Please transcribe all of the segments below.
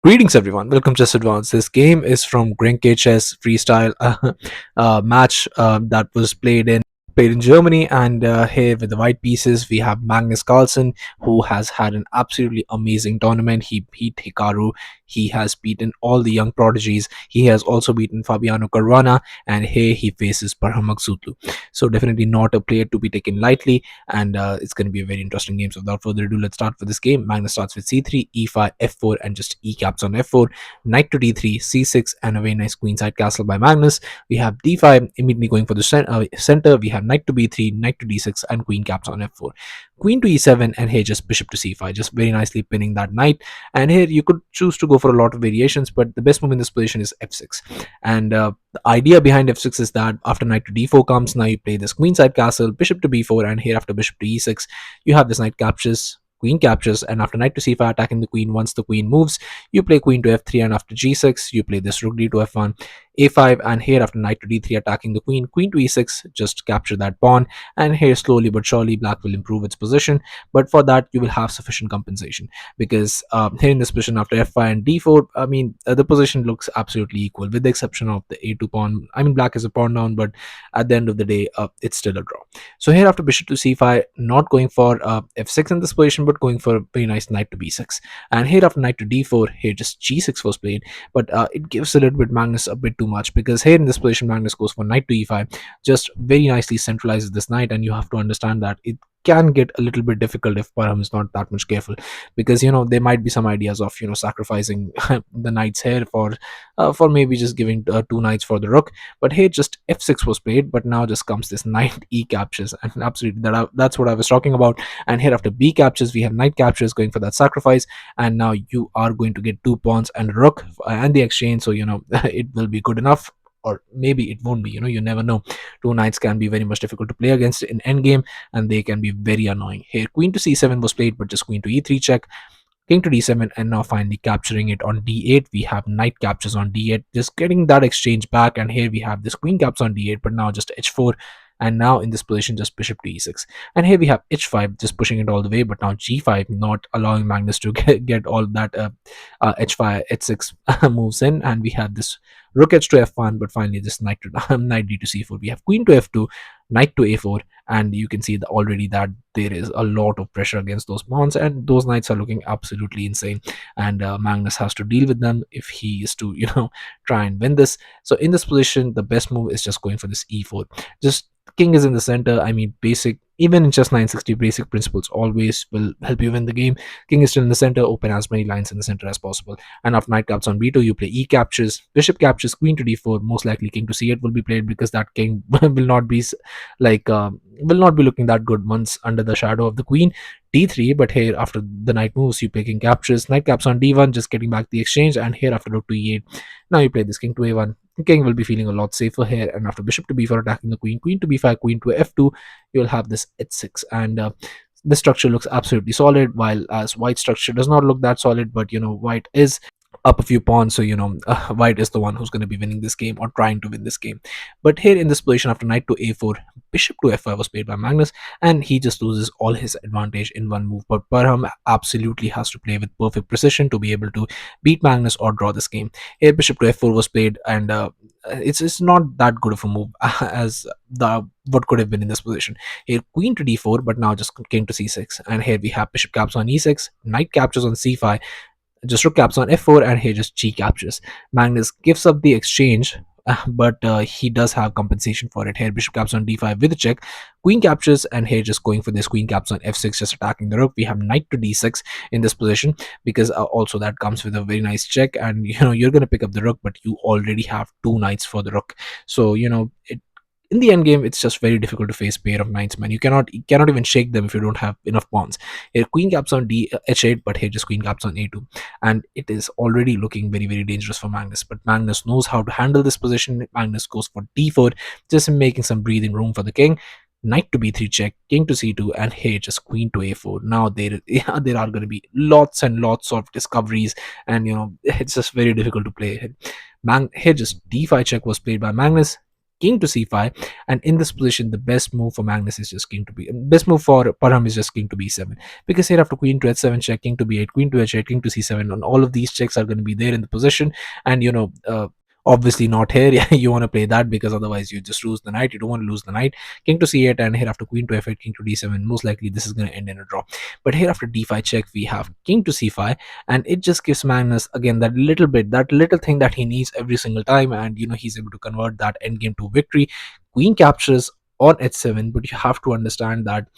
Greetings, everyone. Welcome to Chess Advance. This game is from Grenke Chess Freestyle match that was played in Germany. And here with the white pieces, we have Magnus Carlsen, who has had an absolutely amazing tournament. He beat Hikaru. He has beaten all the young prodigies. He has also beaten Fabiano Caruana, and here he faces Parham Maghsoodloo. So definitely not a player to be taken lightly, and it's going to be a very interesting game. So without further ado, let's start with this game. Magnus starts with c3, e5, f4, and just e caps on f4. Knight to d3, c6, and a very nice queenside castle by Magnus. We have d5 immediately going for the center. We have knight to b3, knight to d6, and queen caps on f4. Queen to e7, and here just bishop to c5, just very nicely pinning that knight. And here you could choose to go for a lot of variations, but the best move in this position is f6. And the idea behind f6 is that after knight to d4 comes, now you play this queenside castle, bishop to b4, and here after bishop to e6, you have this knight captures, queen captures, and after knight to c5 attacking the queen. Once the queen moves, you play queen to f3, and after g6 you play this rook d to f1, a5, and here after knight to d3 attacking the queen, queen to e6, just capture that pawn. And here slowly but surely black will improve its position, but for that you will have sufficient compensation, because here in this position after f5 and d4, I mean the position looks absolutely equal with the exception of the a2 pawn. I mean black is a pawn down, but at the end of the day it's still a draw. So here after bishop to c5, not going for f6 in this position, but going for a very nice knight to b6. And here after knight to d4, here just g6 was played, but it gives a little bit Magnus a bit too much, because here in this position Magnus goes for knight to e5, just very nicely centralizes this knight. And you have to understand that it can get a little bit difficult if Parham is not that much careful, because there might be some ideas of sacrificing the knights here for maybe just giving two knights for the rook. But here just f6 was played, but now just comes this knight e captures, and absolutely that's what I was talking about. And here after b captures, we have knight captures going for that sacrifice, and now you are going to get two pawns and a rook and the exchange. So it will be good enough, or maybe it won't be. You never know. Two knights can be very much difficult to play against in endgame, and they can be very annoying. Here queen to c7 was played, but just queen to e3 check, king to d7, and now finally capturing it on d8. We have knight captures on d8, just getting that exchange back. And here we have this queen caps on d8, but now just h4. And now in this position just bishop to e6, and here we have h5 just pushing it all the way, but now g5 not allowing Magnus to get all that h5 h6 moves in. And we have this rook h to f1, but finally this knight to knight d to c4. We have queen to f2, knight to a4, and you can see that already that there is a lot of pressure against those pawns, and those knights are looking absolutely insane. And Magnus has to deal with them if he is to try and win this. So in this position the best move is just going for this e4. Just king is in the center. I mean basic, even in chess 960, basic principles always will help you win the game. King is still in the center, open as many lines in the center as possible. And after knight caps on b2, you play e captures, bishop captures, queen to d4. Most likely king to c8 will be played, because that king will not be will not be looking that good once under the shadow of the queen. d3, but here after the knight moves, you play king captures, knight caps on d1, just getting back the exchange. And here after rook to e8, now you play this king to a1. King will be feeling a lot safer here. And after bishop to b4 attacking the queen, queen to b5, queen to f2, you'll have this h6. And the structure looks absolutely solid, while as white structure does not look that solid. But white is up a few pawns, so white is the one who's going to be winning this game, or trying to win this game. But here in this position after knight to a4, bishop to f5 was played by Magnus, and he just loses all his advantage in one move. But Parham absolutely has to play with perfect precision to be able to beat Magnus or draw this game. Here bishop to f4 was played, and it's not that good of a move as the what could have been in this position. Here queen to d4, but now just king to c6, and here we have bishop caps on e6, knight captures on c5, just rook caps on f4, and here just g captures. Magnus gives up the exchange, but he does have compensation for it. Here bishop caps on d5 with a check, queen captures, and here just going for this queen caps on f6, just attacking the rook. We have knight to d6 in this position, because also that comes with a very nice check. And you're going to pick up the rook, but you already have two knights for the rook. So in the end game, it's just very difficult to face pair of knights, man. You cannot even shake them if you don't have enough pawns. Here queen caps on h8, but here just queen caps on a2, and it is already looking very, very dangerous for Magnus. But Magnus knows how to handle this position. Magnus goes for d4, just making some breathing room for the king. Knight to b3 check, king to c2, and here just queen to a4. Now there are going to be lots and lots of discoveries, and it's just very difficult to play. Here just d5 check was played by Magnus. king to c5. And in this position, the best move for Magnus is just king to b. Best move for Parham is just king to b7, because here after queen to h7 check, king to b8, queen to h8, king to c7, and all of these checks are going to be there in the position. And obviously not here. Yeah, you want to play that because otherwise you just lose the knight. You don't want to lose the knight. King to c8, and here after queen to f8, king to d7. Most likely this is going to end in a draw. But here after d5 check, we have king to c5, and it just gives Magnus again that little bit, that little thing that he needs every single time, and he's able to convert that endgame to victory. Queen captures on h7, but you have to understand that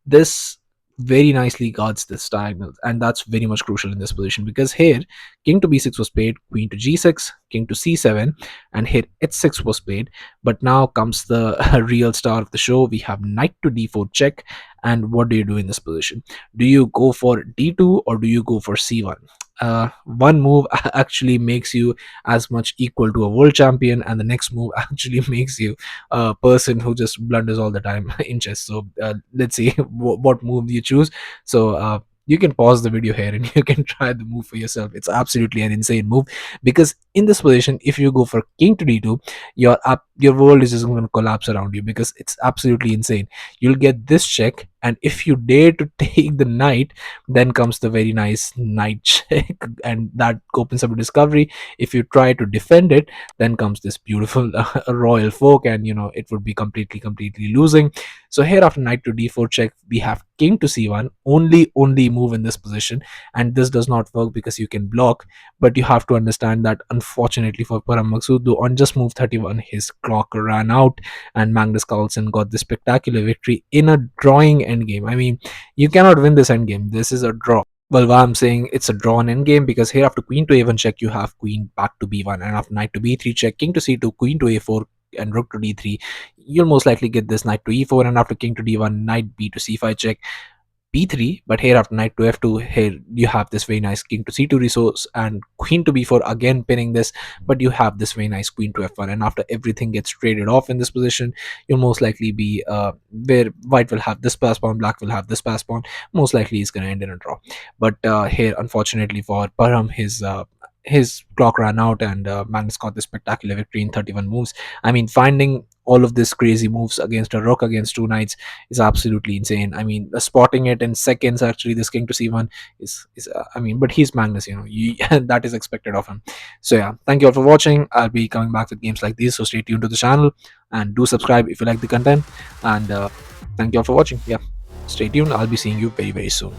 this very nicely guards this diagonal, and that's very much crucial in this position, because here king to b6 was played, queen to g6, king to c7, and here h6 was played. But now comes the real star of the show. We have knight to d4 check. And what do you do in this position? Do you go for d2 or do you go for c1? One move actually makes you as much equal to a world champion, and the next move actually makes you a person who just blunders all the time in chess. So let's see what move you choose. So you can pause the video here and you can try the move for yourself. It's absolutely an insane move, because in this position, if you go for king to d2, your world is just going to collapse around you, because it's absolutely insane. You'll get this check, and if you dare to take the knight, then comes the very nice knight check, and that opens up a discovery. If you try to defend it, then comes this beautiful royal fork, and it would be completely losing. So here after knight to d4 check, we have king to c1, only move in this position, and this does not work because you can block. But you have to understand that unfortunately for Parham Maghsoodloo, on just move 31, his clock ran out, and Magnus Carlsen got this spectacular victory in a drawing endgame. I mean, you cannot win this endgame. This is a draw. Well, why I'm saying it's a drawn endgame, because here after queen to a1 check, you have queen back to b1, and after knight to b3 check, king to c2, queen to a4, and rook to d3, you'll most likely get this knight to e4, and after king to d1, knight b to c5 check, b3. But here after knight to f2, here you have this very nice king to c2 resource, and queen to b4, again pinning this. But you have this very nice queen to f1, and after everything gets traded off in this position, you'll most likely be where white will have this pass pawn, black will have this pass pawn. Most likely is going to end in a draw. But here unfortunately for Parham, his clock ran out, and Magnus got this spectacular victory in 31 moves. I mean, finding all of this crazy moves against a rook against two knights is absolutely insane. I mean, spotting it in seconds, actually, this king to c1 is I mean, but he's Magnus, that is expected of him. So yeah, thank you all for watching. I'll be coming back with games like these, so stay tuned to the channel and do subscribe if you like the content. And thank you all for watching. Yeah, stay tuned. I'll be seeing you very soon.